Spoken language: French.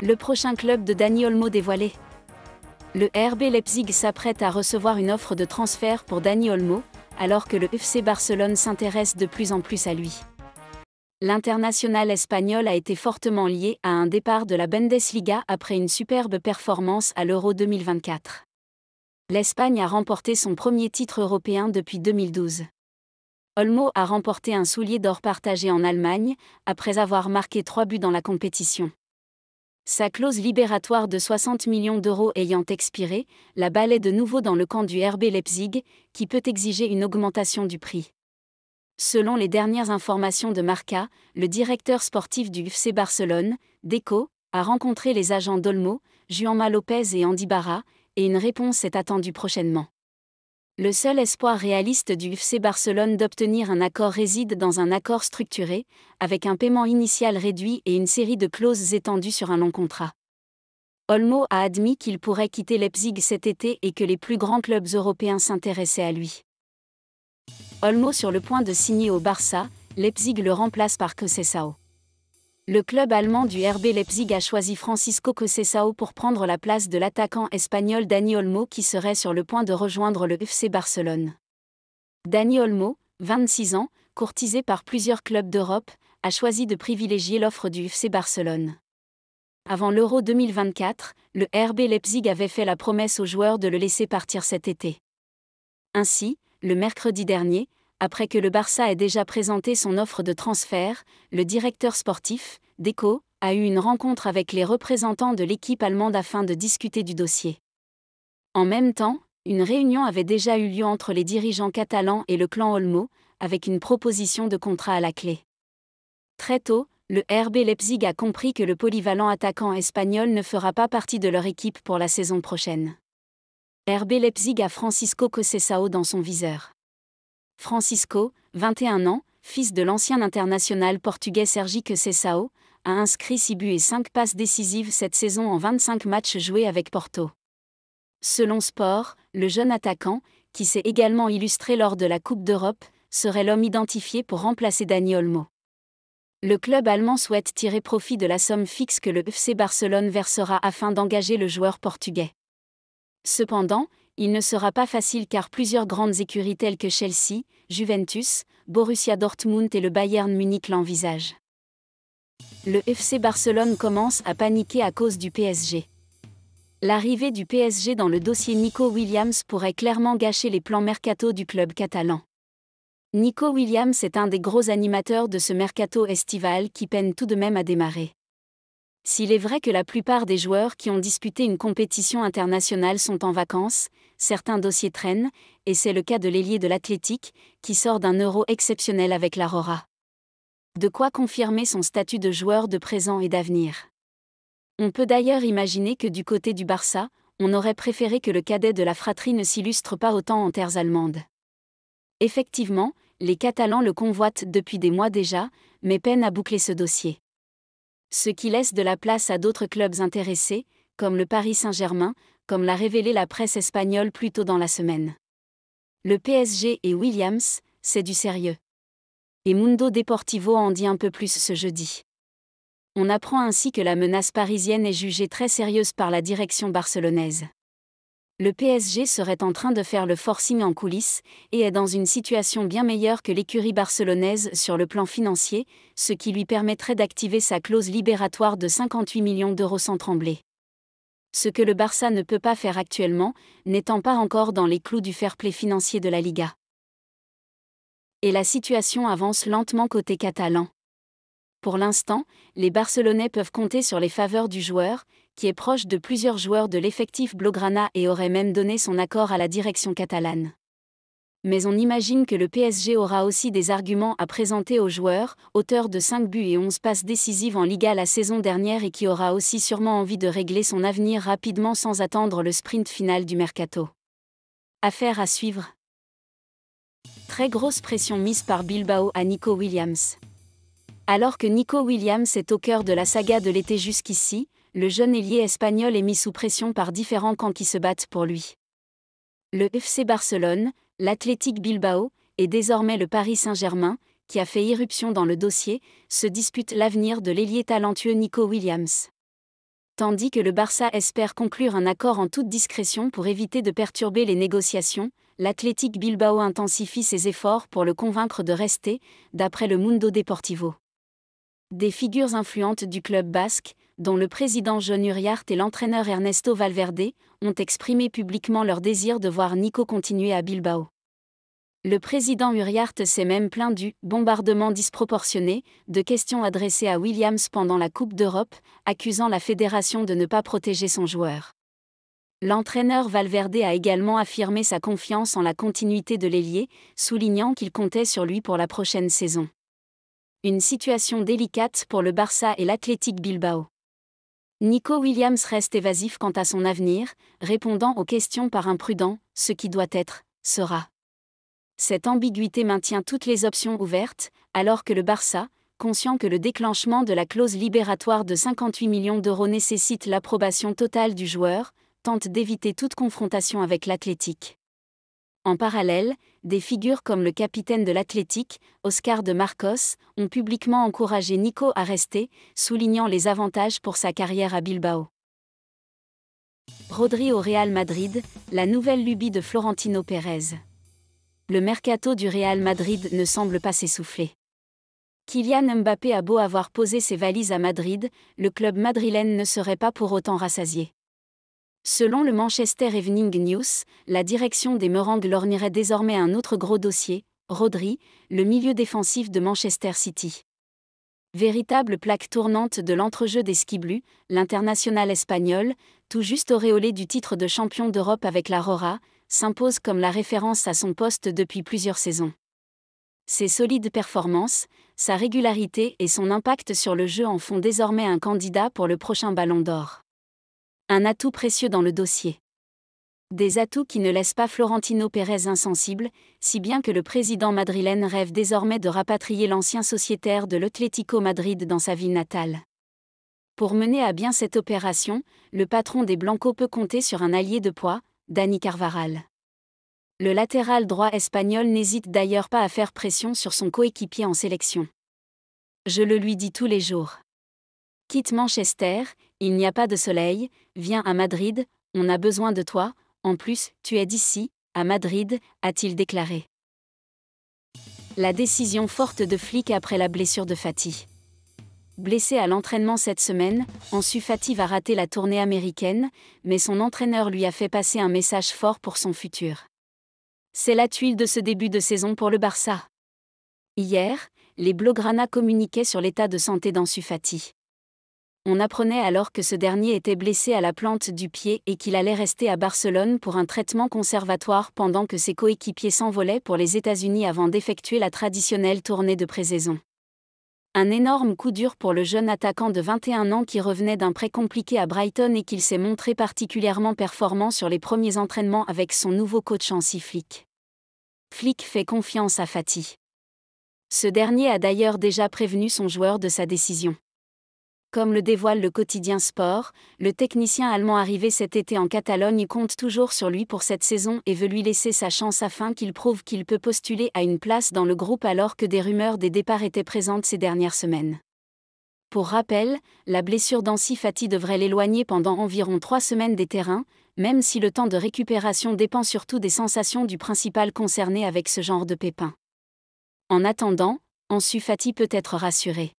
Le prochain club de Dani Olmo dévoilé. Le RB Leipzig s'apprête à recevoir une offre de transfert pour Dani Olmo, alors que le FC Barcelone s'intéresse de plus en plus à lui. L'international espagnol a été fortement lié à un départ de la Bundesliga après une superbe performance à l'Euro 2024. L'Espagne a remporté son premier titre européen depuis 2012. Olmo a remporté un soulier d'or partagé en Allemagne, après avoir marqué 3 buts dans la compétition. Sa clause libératoire de 60 millions d'euros ayant expiré, la balle est de nouveau dans le camp du RB Leipzig, qui peut exiger une augmentation du prix. Selon les dernières informations de Marca, le directeur sportif du FC Barcelone, Deco, a rencontré les agents d'Olmo, Juanma Lopez et Andy Barra, et une réponse est attendue prochainement. Le seul espoir réaliste du FC Barcelone d'obtenir un accord réside dans un accord structuré, avec un paiement initial réduit et une série de clauses étendues sur un long contrat. Olmo a admis qu'il pourrait quitter Leipzig cet été et que les plus grands clubs européens s'intéressaient à lui. Olmo sur le point de signer au Barça, Leipzig le remplace par Conceição. Le club allemand du RB Leipzig a choisi Francisco Conceição pour prendre la place de l'attaquant espagnol Dani Olmo qui serait sur le point de rejoindre le FC Barcelone. Dani Olmo, 26 ans, courtisé par plusieurs clubs d'Europe, a choisi de privilégier l'offre du FC Barcelone. Avant l'Euro 2024, le RB Leipzig avait fait la promesse aux joueurs de le laisser partir cet été. Ainsi, le mercredi dernier, après que le Barça ait déjà présenté son offre de transfert, le directeur sportif, Deco, a eu une rencontre avec les représentants de l'équipe allemande afin de discuter du dossier. En même temps, une réunion avait déjà eu lieu entre les dirigeants catalans et le clan Olmo, avec une proposition de contrat à la clé. Très tôt, le RB Leipzig a compris que le polyvalent attaquant espagnol ne fera pas partie de leur équipe pour la saison prochaine. RB Leipzig a Francisco Conceição dans son viseur. Francisco, 21 ans, fils de l'ancien international portugais Sergi Conceição, a inscrit 6 buts et 5 passes décisives cette saison en 25 matchs joués avec Porto. Selon Sport, le jeune attaquant, qui s'est également illustré lors de la Coupe d'Europe, serait l'homme identifié pour remplacer Dani Olmo. Le club allemand souhaite tirer profit de la somme fixe que le FC Barcelone versera afin d'engager le joueur portugais. Cependant, il ne sera pas facile car plusieurs grandes écuries telles que Chelsea, Juventus, Borussia Dortmund et le Bayern Munich l'envisagent. Le FC Barcelone commence à paniquer à cause du PSG. L'arrivée du PSG dans le dossier Nico Williams pourrait clairement gâcher les plans mercato du club catalan. Nico Williams est un des gros animateurs de ce mercato estival qui peine tout de même à démarrer. S'il est vrai que la plupart des joueurs qui ont disputé une compétition internationale sont en vacances, certains dossiers traînent, et c'est le cas de l'ailier de l'Athletic, qui sort d'un Euro exceptionnel avec l'Aurora. De quoi confirmer son statut de joueur de présent et d'avenir. On peut d'ailleurs imaginer que du côté du Barça, on aurait préféré que le cadet de la fratrie ne s'illustre pas autant en terres allemandes. Effectivement, les Catalans le convoitent depuis des mois déjà, mais peinent à boucler ce dossier. Ce qui laisse de la place à d'autres clubs intéressés, comme le Paris Saint-Germain, comme l'a révélé la presse espagnole plus tôt dans la semaine. Le PSG et Williams, c'est du sérieux. Et Mundo Deportivo en dit un peu plus ce jeudi. On apprend ainsi que la menace parisienne est jugée très sérieuse par la direction barcelonaise. Le PSG serait en train de faire le forcing en coulisses, et est dans une situation bien meilleure que l'écurie barcelonaise sur le plan financier, ce qui lui permettrait d'activer sa clause libératoire de 58 millions d'euros sans trembler. Ce que le Barça ne peut pas faire actuellement, n'étant pas encore dans les clous du fair-play financier de la Liga. Et la situation avance lentement côté catalan. Pour l'instant, les Barcelonais peuvent compter sur les faveurs du joueur, qui est proche de plusieurs joueurs de l'effectif blaugrana et aurait même donné son accord à la direction catalane. Mais on imagine que le PSG aura aussi des arguments à présenter aux joueurs, auteur de 5 buts et 11 passes décisives en Liga la saison dernière et qui aura aussi sûrement envie de régler son avenir rapidement sans attendre le sprint final du mercato. Affaire à suivre. Très grosse pression mise par Bilbao à Nico Williams. Alors que Nico Williams est au cœur de la saga de l'été jusqu'ici, le jeune ailier espagnol est mis sous pression par différents camps qui se battent pour lui. Le FC Barcelone, l'Athletic Bilbao, et désormais le Paris Saint-Germain, qui a fait irruption dans le dossier, se disputent l'avenir de l'ailier talentueux Nico Williams. Tandis que le Barça espère conclure un accord en toute discrétion pour éviter de perturber les négociations, l'Athletic Bilbao intensifie ses efforts pour le convaincre de rester, d'après le Mundo Deportivo. Des figures influentes du club basque, dont le président Jon Uriarte et l'entraîneur Ernesto Valverde, ont exprimé publiquement leur désir de voir Nico continuer à Bilbao. Le président Uriarte s'est même plaint du « bombardement disproportionné » de questions adressées à Williams pendant la Coupe d'Europe, accusant la fédération de ne pas protéger son joueur. L'entraîneur Valverde a également affirmé sa confiance en la continuité de l'ailier, soulignant qu'il comptait sur lui pour la prochaine saison. Une situation délicate pour le Barça et l'Athletic Bilbao. Nico Williams reste évasif quant à son avenir, répondant aux questions par un prudent « ce qui doit être, sera ». Cette ambiguïté maintient toutes les options ouvertes, alors que le Barça, conscient que le déclenchement de la clause libératoire de 58 millions d'euros nécessite l'approbation totale du joueur, tente d'éviter toute confrontation avec l'Athletic. En parallèle, des figures comme le capitaine de l'Athletic, Oscar de Marcos, ont publiquement encouragé Nico à rester, soulignant les avantages pour sa carrière à Bilbao. Rodri au Real Madrid, la nouvelle lubie de Florentino Pérez. Le mercato du Real Madrid ne semble pas s'essouffler. Kylian Mbappé a beau avoir posé ses valises à Madrid, le club madrilène ne serait pas pour autant rassasié. Selon le Manchester Evening News, la direction des Meringues lorgnerait désormais un autre gros dossier, Rodri, le milieu défensif de Manchester City. Véritable plaque tournante de l'entrejeu des Skiblu, l'international espagnol, tout juste auréolé du titre de champion d'Europe avec la Rora, s'impose comme la référence à son poste depuis plusieurs saisons. Ses solides performances, sa régularité et son impact sur le jeu en font désormais un candidat pour le prochain Ballon d'Or. Un atout précieux dans le dossier. Des atouts qui ne laissent pas Florentino Pérez insensible, si bien que le président madrilène rêve désormais de rapatrier l'ancien sociétaire de l'Atlético Madrid dans sa ville natale. Pour mener à bien cette opération, le patron des Blancos peut compter sur un allié de poids, Dani Carvajal. Le latéral droit espagnol n'hésite d'ailleurs pas à faire pression sur son coéquipier en sélection. Je le lui dis tous les jours. Quitte Manchester, il n'y a pas de soleil, viens à Madrid, on a besoin de toi, en plus, tu es d'ici, à Madrid, a-t-il déclaré. La décision forte de Flick après la blessure de Fati. Blessé à l'entraînement cette semaine, Ansu Fati va rater la tournée américaine, mais son entraîneur lui a fait passer un message fort pour son futur. C'est la tuile de ce début de saison pour le Barça. Hier, les Blaugrana communiquaient sur l'état de santé d'Ansu Fati. On apprenait alors que ce dernier était blessé à la plante du pied et qu'il allait rester à Barcelone pour un traitement conservatoire pendant que ses coéquipiers s'envolaient pour les États-Unis avant d'effectuer la traditionnelle tournée de pré-saison. Un énorme coup dur pour le jeune attaquant de 21 ans qui revenait d'un prêt compliqué à Brighton et qu'il s'est montré particulièrement performant sur les premiers entraînements avec son nouveau coach Hansi Flick. Flick fait confiance à Fati. Ce dernier a d'ailleurs déjà prévenu son joueur de sa décision. Comme le dévoile le quotidien Sport, le technicien allemand arrivé cet été en Catalogne compte toujours sur lui pour cette saison et veut lui laisser sa chance afin qu'il prouve qu'il peut postuler à une place dans le groupe alors que des rumeurs des départs étaient présentes ces dernières semaines. Pour rappel, la blessure d'Ansu Fati devrait l'éloigner pendant environ 3 semaines des terrains, même si le temps de récupération dépend surtout des sensations du principal concerné avec ce genre de pépin. En attendant, Ansu Fati peut être rassuré.